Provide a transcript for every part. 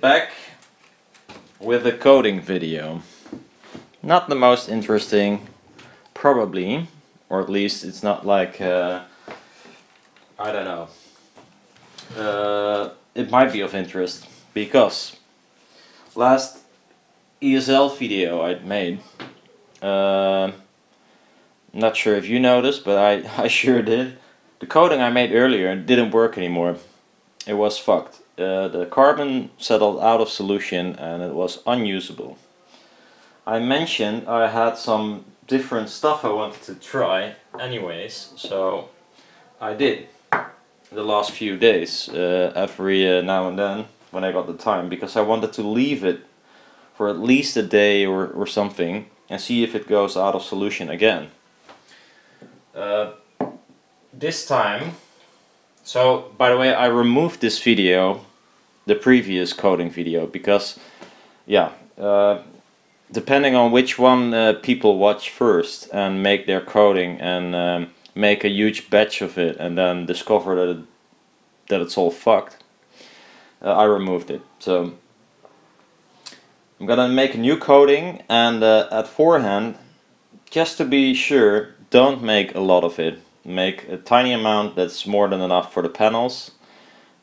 back with a coding video. Not the most interesting, probably, or at least it's not like, I don't know. It might be of interest because last ESL video I'd made, not sure if you noticed, but I sure did. The coding I made earlier didn't work anymore. It was fucked. The carbon settled out of solution and it was unusable. I mentioned I had some different stuff I wanted to try anyways, so I did the last few days, every now and then when I got the time, because I wanted to leave it for at least a day or something and see if it goes out of solution again. This time, so by the way, I removed this video, the previous coding video, because yeah, depending on which one people watch first and make their coding and make a huge batch of it and then discover that it's all fucked, I removed it. So I'm gonna make a new coding, and at forehand, just to be sure, don't make a lot of it. Make a tiny amount that's more than enough for the panels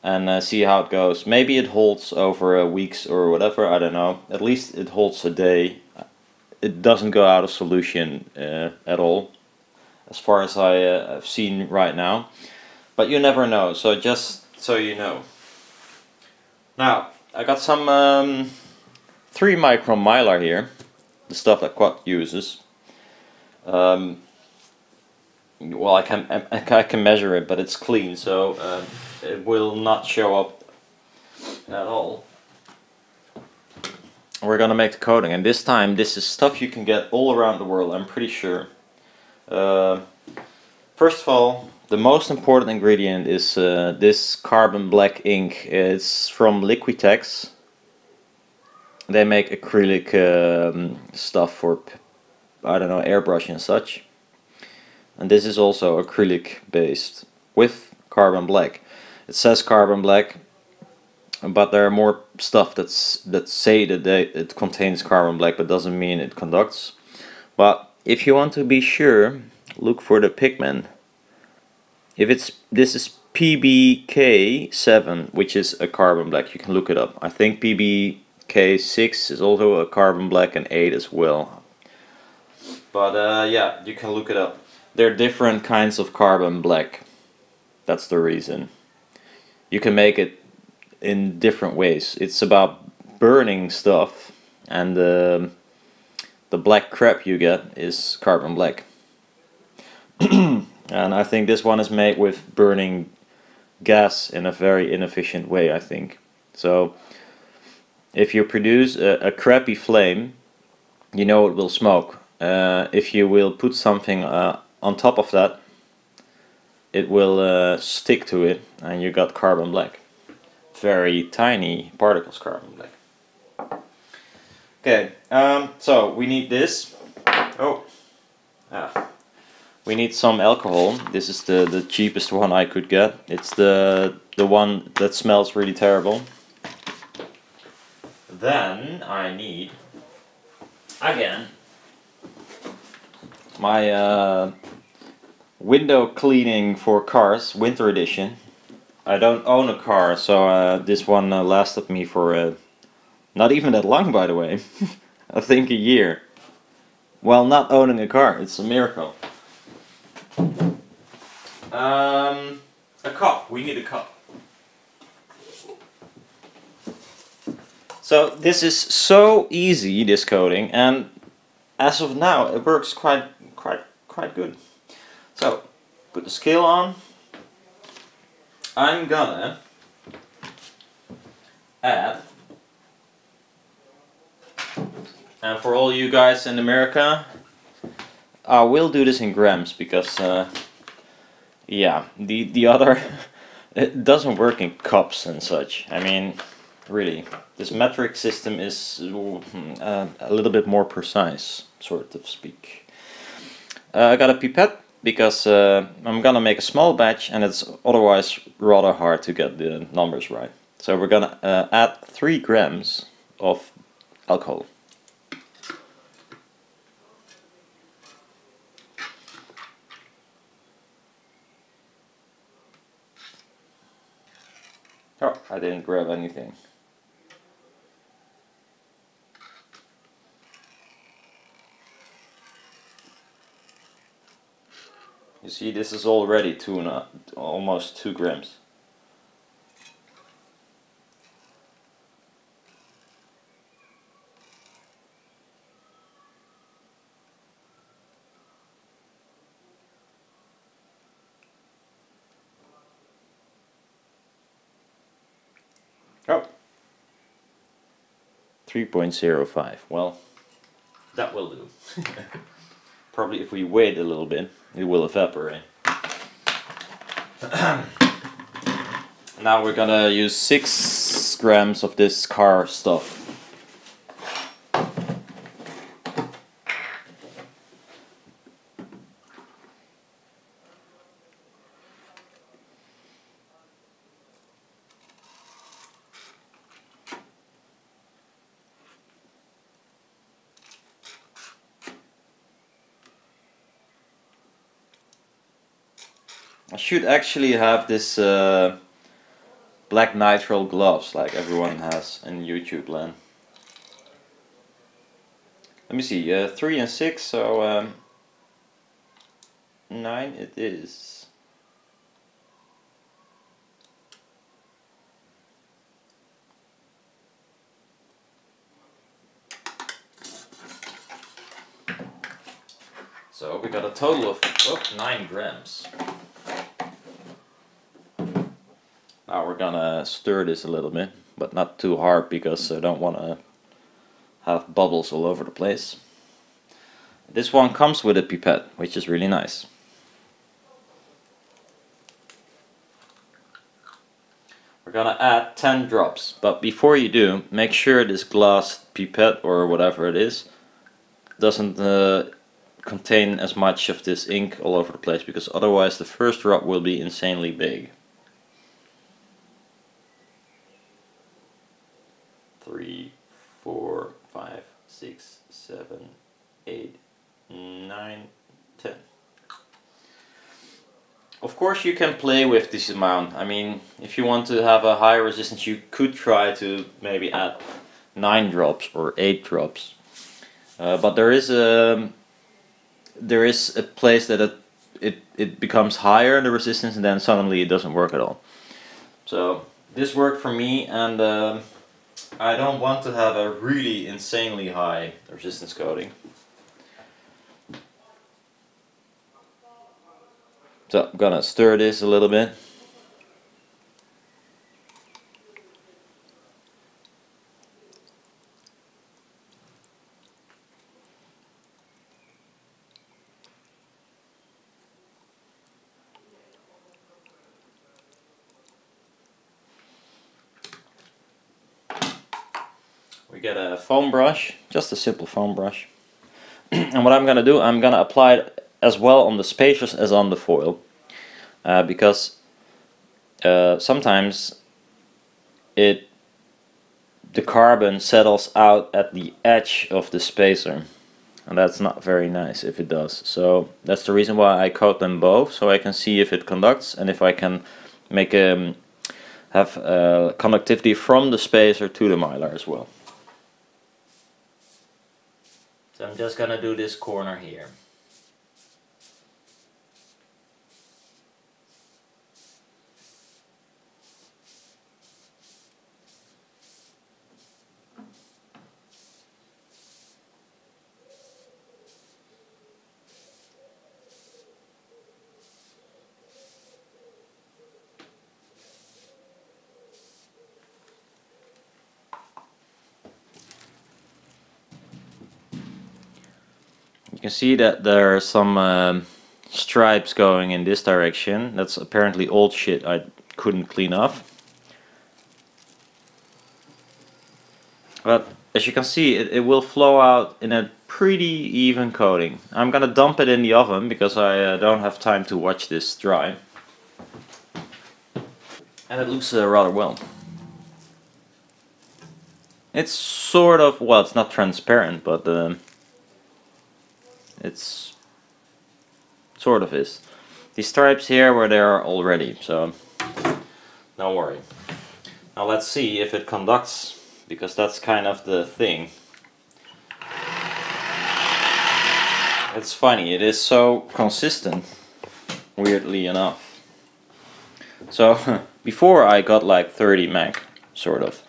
and see how it goes. Maybe it holds over weeks or whatever, I don't know. At least it holds a day. It doesn't go out of solution at all, as far as I've seen right now. But you never know, so just so you know. Now, I got some 3 micron mylar here, the stuff that Quad uses. Well, I can measure it, but it's clean, so it will not show up at all. We're gonna make the coating, and this time this is stuff you can get all around the world, I'm pretty sure. First of all, the most important ingredient is this carbon black ink. It's from Liquitex. They make acrylic stuff for, I don't know, airbrush and such. And this is also acrylic based with carbon black. It says carbon black, but there are more stuff that say that it contains carbon black, but doesn't mean it conducts. But if you want to be sure, look for the pigment. This is PBK7, which is a carbon black. You can look it up. I think PBK6 is also a carbon black, and 8 as well. But yeah, you can look it up. There are different kinds of carbon black. That's the reason. You can make it in different ways. It's about burning stuff, and the black crap you get is carbon black. And I think this one is made with burning gas in a very inefficient way, I think. So if you produce a crappy flame, you know it will smoke. If you will put something on top of that, it will stick to it, and you got carbon black. Very tiny particles carbon black. Okay, so we need this. We need some alcohol. This is the cheapest one I could get. It's the one that smells really terrible. Then I need, again, my window cleaning for cars, winter edition. I don't own a car, so this one lasted me for not even that long, by the way. I think a year. Well, not owning a car, it's a miracle. A cup. We need a cup. So this is so easy, this coating, and as of now it works quite good. So put the scale on. I'm gonna add, and for all you guys in America, I will do this in grams, because yeah, the other it doesn't work in cups and such. I mean, really, this metric system is a little bit more precise, sort of speak. I got a pipette because I'm gonna make a small batch, and it's otherwise rather hard to get the numbers right. So we're gonna add 3 grams of alcohol. Oh, I didn't grab anything. You see, this is already almost 2 grams. Oh, 3.05. Well, that will do. Probably if we wait a little bit, it will evaporate. Now we're gonna use 6 grams of this car stuff. I should actually have this black nitrile gloves like everyone has in YouTube land. Let me see, 3 and 6, so 9 it is. So we got a total of 9 grams. Now we're gonna stir this a little bit, but not too hard because I don't want to have bubbles all over the place. This one comes with a pipette, which is really nice. We're gonna add 10 drops, but before you do, make sure this glass pipette or whatever it is doesn't contain as much of this ink all over the place, because otherwise the first drop will be insanely big. 3, 4, 5, 6, 7, 8, 9, 10. Of course you can play with this amount. I mean, if you want to have a higher resistance, you could try to maybe add 9 drops or 8 drops. But there is a place that it becomes higher, the resistance, and then suddenly it doesn't work at all. So this worked for me, and I don't want to have a really insanely high resistance coating. So I'm gonna stir this a little bit. We get a foam brush, just a simple foam brush. And what I'm gonna do, I'm gonna apply it as well on the spacers as on the foil, because sometimes the carbon settles out at the edge of the spacer, and that's not very nice if it does. So that's the reason why I coat them both, so I can see if it conducts and if I can make have conductivity from the spacer to the mylar as well. So I'm just gonna do this corner here. You can see that there are some stripes going in this direction. That's apparently old shit I couldn't clean off. But as you can see, it will flow out in a pretty even coating. I'm gonna dump it in the oven because I don't have time to watch this dry. And it looks rather well. It's sort of, well, it's not transparent, but it's sort of is. These stripes here were there already, so don't worry. Now let's see if it conducts, because that's kind of the thing. It's funny, it is so consistent, weirdly enough. So before I got like 30 meg, sort of.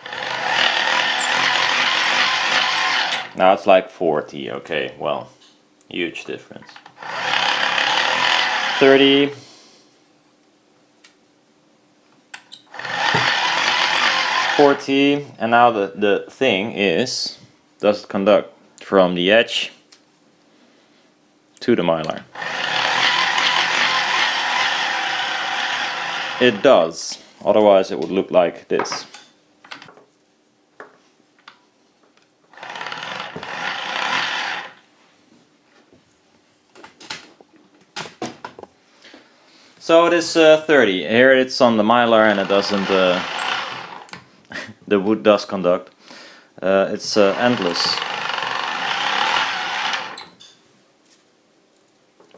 Now it's like 40, okay, well, huge difference. 30. 40, and now the thing is, does it conduct from the edge to the mylar? It does, otherwise it would look like this. So it is 30. Here it's on the mylar and it doesn't, the wood does conduct. It's endless.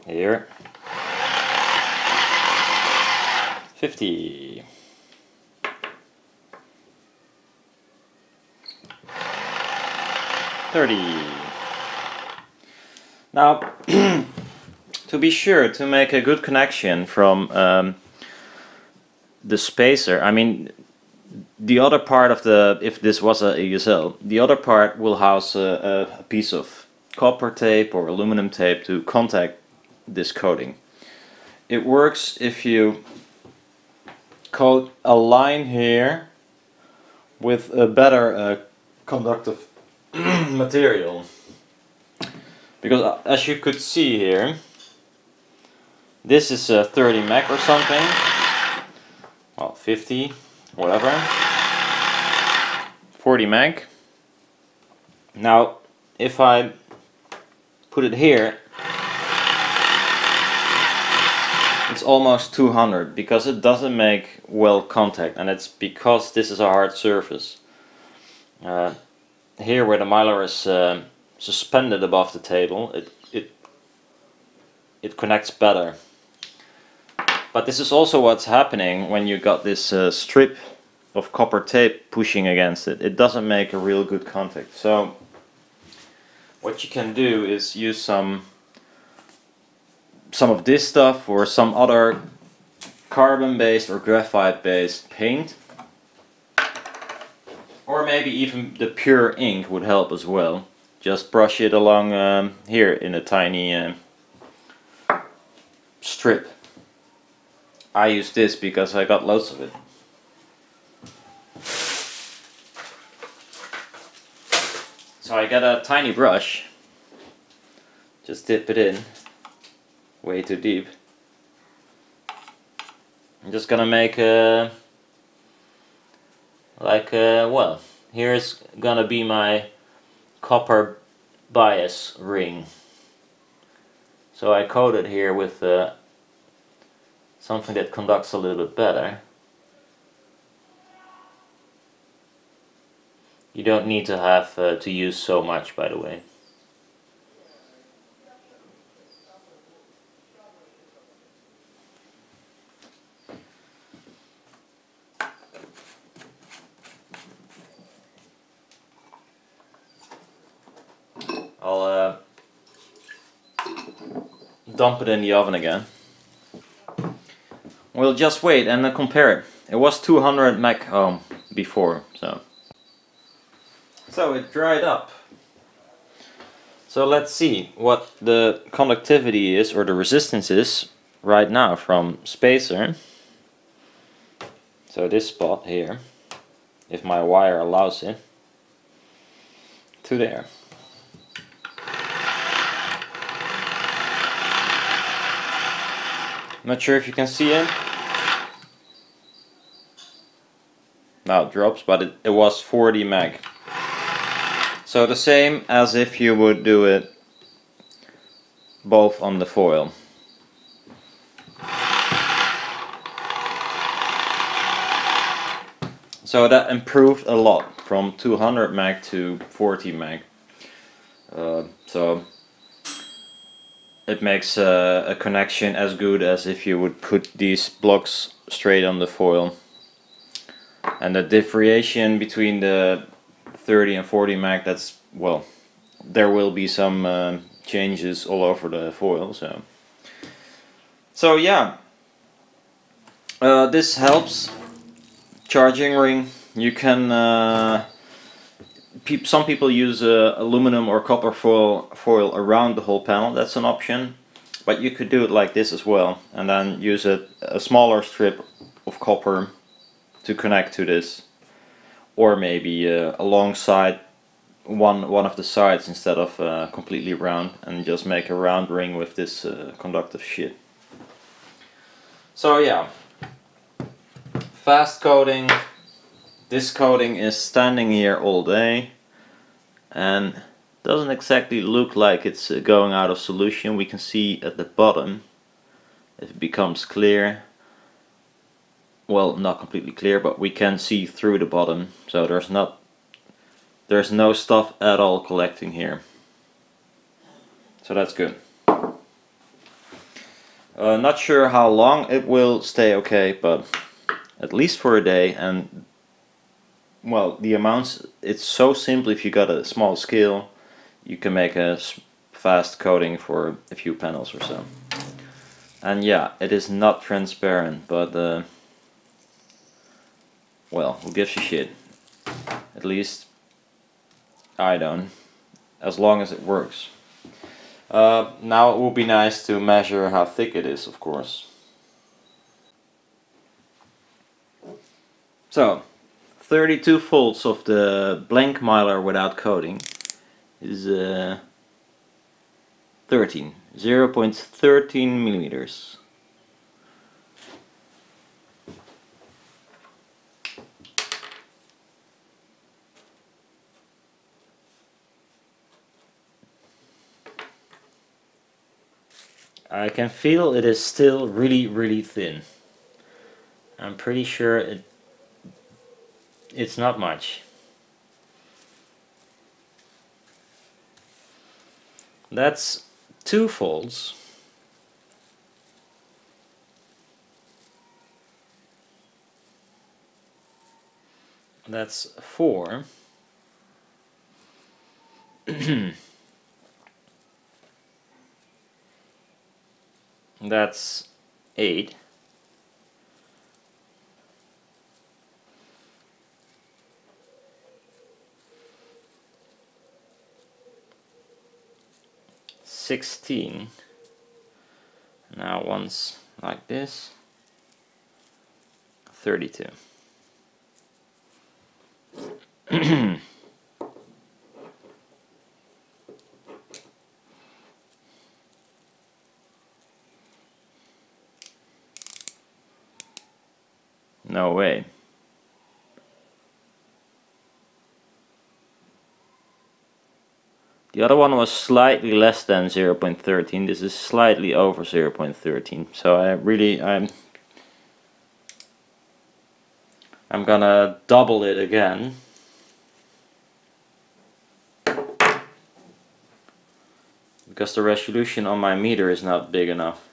Here. 50. 30. Now, to be sure to make a good connection from the spacer, I mean, the other part of the, if this was a ESL, the other part will house a piece of copper tape or aluminum tape to contact this coating. It works if you coat a line here with a better conductive material. Because as you could see here, this is 30 meg or something, well 50, whatever, 40 meg. Now if I put it here, it's almost 200 because it doesn't make well contact, and it's because this is a hard surface. Here where the mylar is suspended above the table, it connects better. But this is also what's happening when you got this strip of copper tape pushing against it. It doesn't make a real good contact. So what you can do is use some of this stuff or some other carbon based or graphite based paint, or maybe even the pure ink would help as well. Just brush it along here in a tiny strip. I use this because I got loads of it. So I got a tiny brush, just dip it in, way too deep. I'm just gonna make a, well, here's gonna be my copper bias ring. So I coat it here with something that conducts a little bit better. You don't need to have to use so much, by the way. I'll dump it in the oven again. We'll just wait and compare it. It was 200 meg before, so it dried up. So let's see what the conductivity is, or the resistance is, right now from spacer. So this spot here, if my wire allows it, to there. Not sure if you can see it. Now it drops, but it was 40 meg. So the same as if you would do it both on the foil. So that improved a lot. from 200 meg to 40 meg. So it makes a connection as good as if you would put these blocks straight on the foil. And the differentiation between the 30 and 40 meg, that's, well, there will be some changes all over the foil. So yeah, this helps. Charging ring, you can some people use aluminum or copper foil around the whole panel. That's an option, but you could do it like this as well, and then use a smaller strip of copper to connect to this, or maybe alongside one of the sides instead of completely round, and just make a round ring with this conductive shit. So yeah, fast coating. This coating is standing here all day and doesn't exactly look like it's going out of solution. We can see at the bottom if it becomes clear. Well, not completely clear, but we can see through the bottom, so there's no stuff at all collecting here. So that's good. Not sure how long it will stay okay, but at least for a day. And well, the amounts, it's so simple. If you got a small scale, you can make a fast coating for a few panels or so. And yeah, it is not transparent, but well, who gives a shit? At least I don't, as long as it works. Now it would be nice to measure how thick it is, of course. So 32 volts of the blank mylar without coating is 0.13 millimeters. I can feel it is still really thin. I'm pretty sure it's not much. That's 2 volts. That's 4. That's 8. $16. Now once like this, 32. No way. The other one was slightly less than 0.13. This is slightly over 0.13. So I'm gonna double it again. Because the resolution on my meter is not big enough.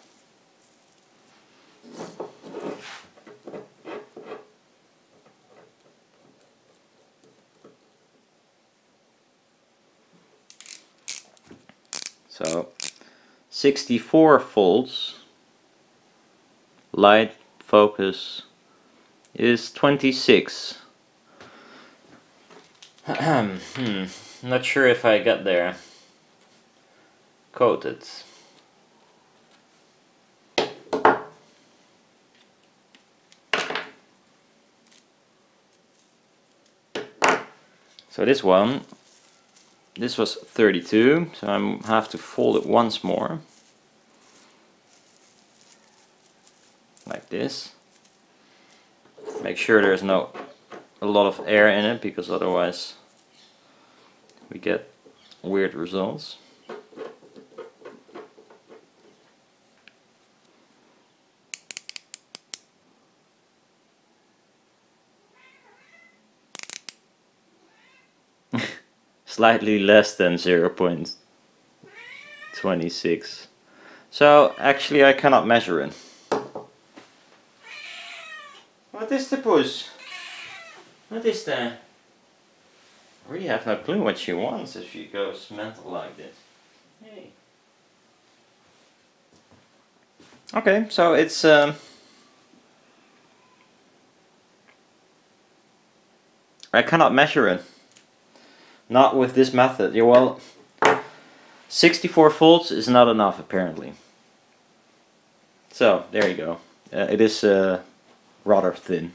So 64 volts, light focus is 26. Not sure if I got there. Coated. So this was 32, so I have to fold it once more, like this. Make sure there's a lot of air in it, because otherwise we get weird results. slightly less than 0.26. So actually I cannot measure it. What is the puss? What is that? I really have no clue what she wants if she goes mental like this. Hey. Okay, so it's I cannot measure it. Not with this method. Yeah, well, 64 volts is not enough apparently. So there you go. It is rather thin.